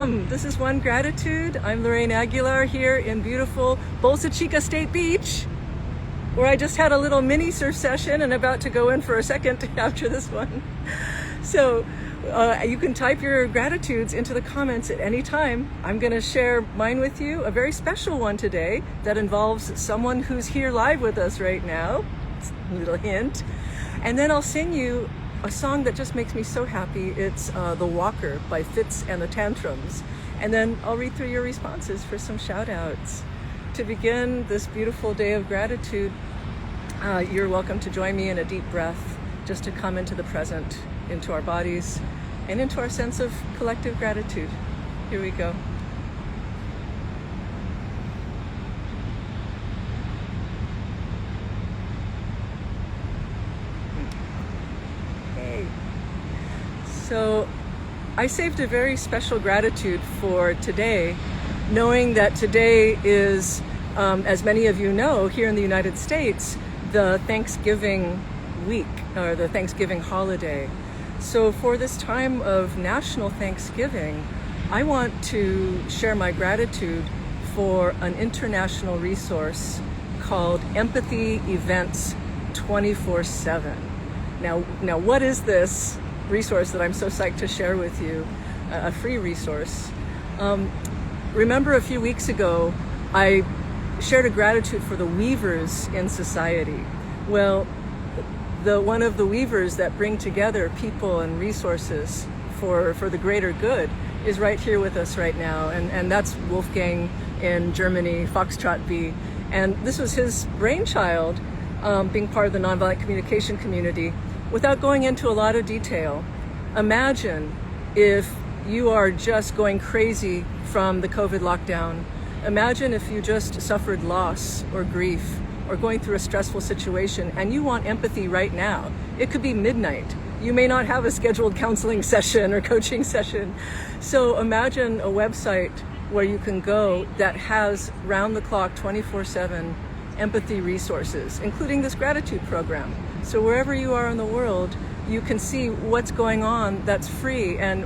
This is One Gratitude. I'm Lorraine Aguilar here in beautiful Bolsa Chica State Beach, where I just had a little mini surf session and about to go in for a second after this one. So you can type your gratitudes into the comments at any time. I'm going to share mine with you, a very special one today that involves someone who's here live with us right now. It's a little hint. And then I'll sing you a song that just makes me so happy. It's The Walker by Fitz and the Tantrums. And then I'll read through your responses for some shout outs. To begin this beautiful day of gratitude, you're welcome to join me in a deep breath, just to come into the present, into our bodies, and into our sense of collective gratitude. Here we go. So I saved a very special gratitude for today, knowing that today is, as many of you know, here in the United States, the Thanksgiving week, or the Thanksgiving holiday. So for this time of National Thanksgiving, I want to share my gratitude for an international resource called Empathy Events 24/7. Now what is this resource that I'm so psyched to share with you, a free resource? Remember a few weeks ago, I shared a gratitude for the weavers in society. Well, one of the weavers that bring together people and resources for the greater good is right here with us right now, and that's Wolfgang in Germany, Foxtrot B. And this was his brainchild, being part of the nonviolent communication community. Without going into a lot of detail, imagine if you are just going crazy from the COVID lockdown. Imagine if you just suffered loss or grief or going through a stressful situation and you want empathy right now. It could be midnight. You may not have a scheduled counseling session or coaching session. So imagine a website where you can go that has round-the-clock 24/7 empathy resources, including this gratitude program. So wherever you are in the world, you can see what's going on that's free and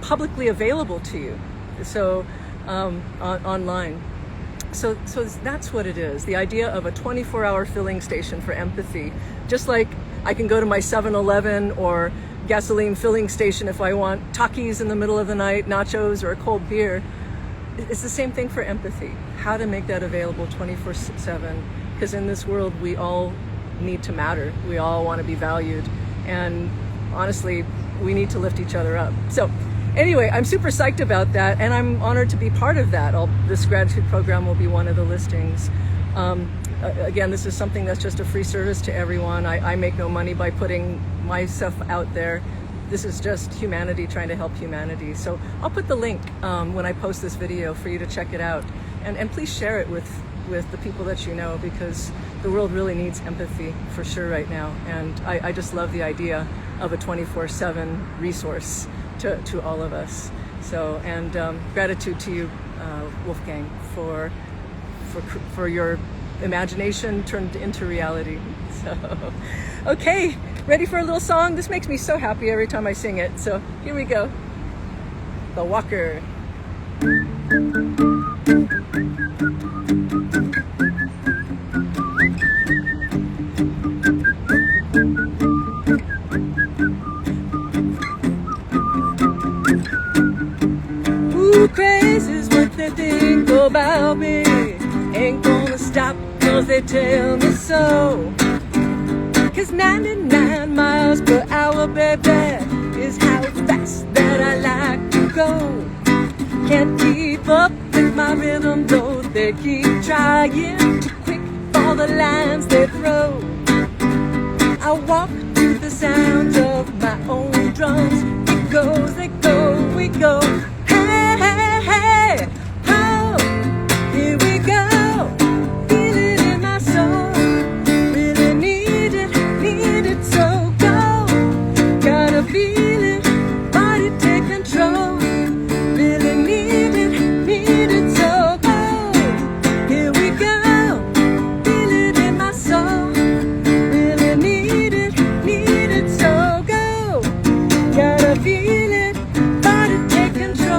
publicly available to you. So online. So that's what it is. The idea of a 24-hour filling station for empathy. Just like I can go to my 7-Eleven or gasoline filling station if I want Takis in the middle of the night, nachos, or a cold beer. It's the same thing for empathy. How to make that available 24/7. Because in this world, we all need to matter. We all want to be valued. And honestly, we need to lift each other up. So anyway, I'm super psyched about that, and I'm honored to be part of that. This gratitude program will be one of the listings. Again, this is something that's just a free service to everyone. I make no money by putting my stuff out there. This is just humanity trying to help humanity. So I'll put the link when I post this video for you to check it out. And please share it with the people that you know, because the world really needs empathy for sure right now. And I just love the idea of a 24/7 resource to all of us. So, and gratitude to you, Wolfgang, for your imagination turned into reality. So, okay, ready for a little song? This makes me so happy every time I sing it. So here we go. The Walker. Who crazy's what they think about me? Ain't gonna stop 'cause they tell me so. 'Cause 99 miles per hour, baby, is how fast that I like to go. Can't keep up with my rhythm, though they keep trying. Too quick for the lines they throw. I walk to the sounds of my own drums. It goes, they go, we go. Hey, hey, hey, oh, here we go. Feel it in my soul. Really need it, so go. Gotta feel it, body take control. Really need it, so go. Here we go. Feel it in my soul. Really need it, so go. Gotta feel it, body take control.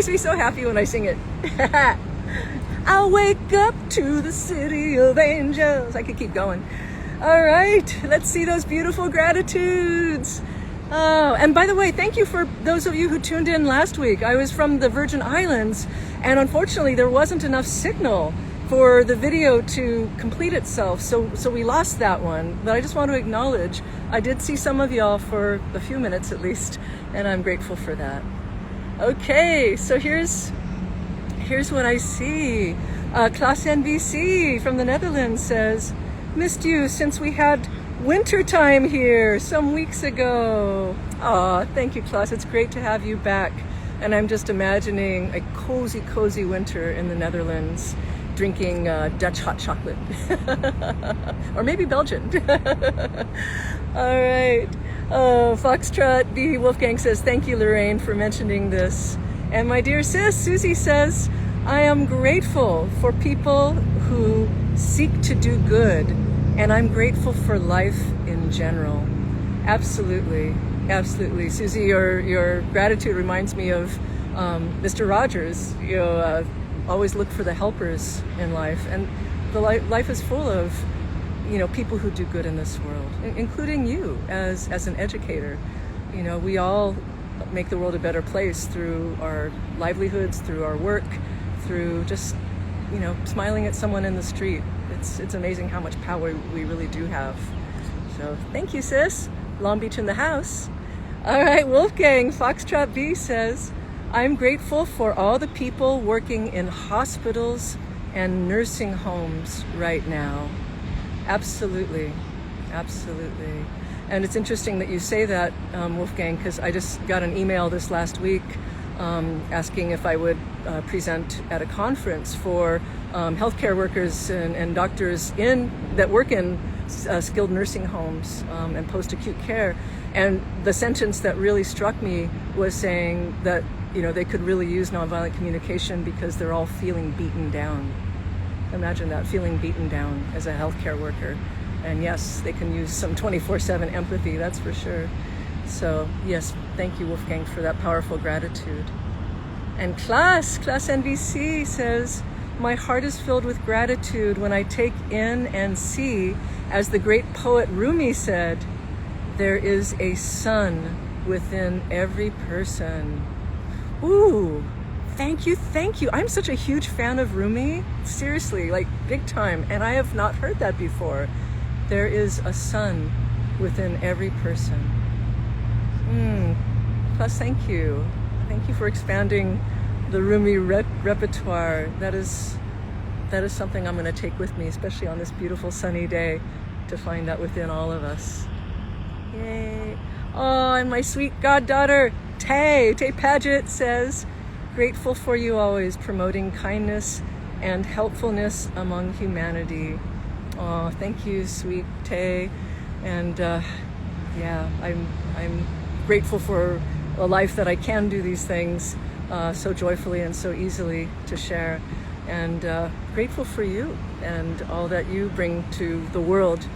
makes me so happy when I sing it. I'll wake up to the city of angels. I could keep going. All right, let's see those beautiful gratitudes. Oh, and by the way, thank you for those of you who tuned in last week. I was from the Virgin Islands, and unfortunately there wasn't enough signal for the video to complete itself, so we lost that one. But I just want to acknowledge, I did see some of y'all for a few minutes at least, and I'm grateful for that. Okay, so here's what I see. Klaas NBC from the Netherlands says, missed you since we had winter time here some weeks ago. Aw, thank you, Klaas. It's great to have you back. And I'm just imagining a cozy winter in the Netherlands, drinking Dutch hot chocolate. Or maybe Belgian. All right. Foxtrot B. Wolfgang says, thank you, Lorraine, for mentioning this. And my dear sis, Susie says, I am grateful for people who seek to do good, and I'm grateful for life in general. Absolutely, absolutely. Susie, your gratitude reminds me of Mr. Rogers. You know, always look for the helpers in life, and the life is full of, you know, people who do good in this world, including you as an educator. You know, we all make the world a better place through our livelihoods, through our work, through just, you know, smiling at someone in the street. It's amazing how much power we really do have. So thank you, sis. Long Beach in the house. All right, Wolfgang, Foxtrot B says, I'm grateful for all the people working in hospitals and nursing homes right now. Absolutely, absolutely. And it's interesting that you say that, Wolfgang, because I just got an email this last week asking if I would present at a conference for healthcare workers and doctors that work in skilled nursing homes and post-acute care. And the sentence that really struck me was saying that, you know, they could really use nonviolent communication because they're all feeling beaten down. Imagine that, feeling beaten down as a healthcare worker. And yes, they can use some 24/7 empathy, that's for sure. So yes, thank you, Wolfgang, for that powerful gratitude. And Klaas NVC says, my heart is filled with gratitude when I take in and see, as the great poet Rumi said, there is a sun within every person. Ooh, thank you. I'm such a huge fan of Rumi, seriously, like big time, and I have not heard that before. There is a sun within every person. Plus, thank you. Thank you for expanding the Rumi repertoire. That is something I'm going to take with me, especially on this beautiful sunny day, to find that within all of us. Yay. Oh, and my sweet goddaughter, Tay Paget says, grateful for you always promoting kindness and helpfulness among humanity. Oh, thank you, sweet Tay. And yeah, I'm grateful for a life that I can do these things so joyfully and so easily to share. And grateful for you and all that you bring to the world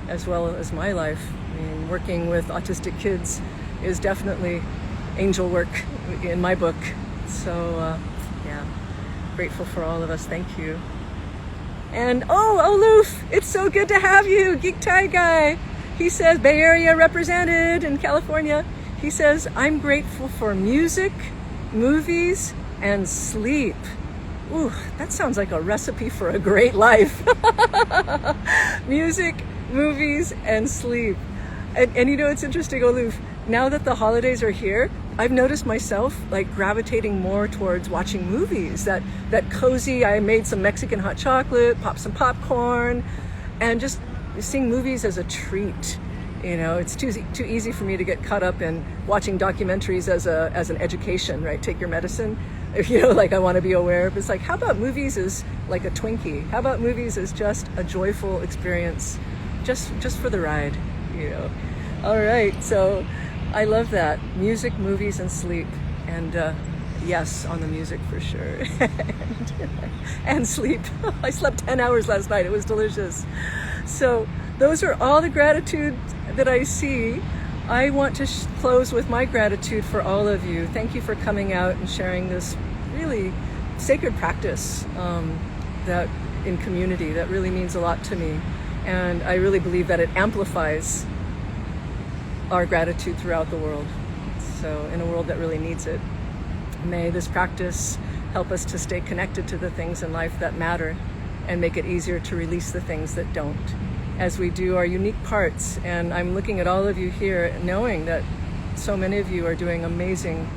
as well as my life. I mean, working with autistic kids is definitely angel work in my book. So yeah, grateful for all of us. Thank you. And oh, Oluf, it's so good to have you, Geek Tie Guy. He says, Bay Area represented in California. He says, I'm grateful for music, movies, and sleep. Ooh, that sounds like a recipe for a great life. Music, movies, and sleep. And you know, it's interesting, Oluf, now that the holidays are here, I've noticed myself like gravitating more towards watching movies. That cozy, I made some Mexican hot chocolate, popped some popcorn, and just seeing movies as a treat. You know, it's too easy for me to get caught up in watching documentaries as an education, right? Take your medicine. If you know, like I want to be aware. But it's like, how about movies as like a Twinkie? How about movies as just a joyful experience, just for the ride, you know? All right, so I love that. Music, movies, and sleep. And yes, on the music for sure. and sleep. I slept 10 hours last night. It was delicious. So those are all the gratitude that I see. I want to close with my gratitude for all of you. Thank you for coming out and sharing this really sacred practice that in community that really means a lot to me. And I really believe that it amplifies our gratitude throughout the world. So in a world that really needs it, may this practice help us to stay connected to the things in life that matter and make it easier to release the things that don't, as we do our unique parts. And I'm looking at all of you here knowing that so many of you are doing amazing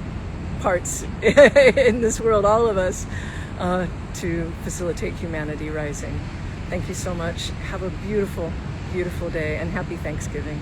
parts in this world, all of us, to facilitate humanity rising. Thank you so much. Have a beautiful, beautiful day, and happy Thanksgiving.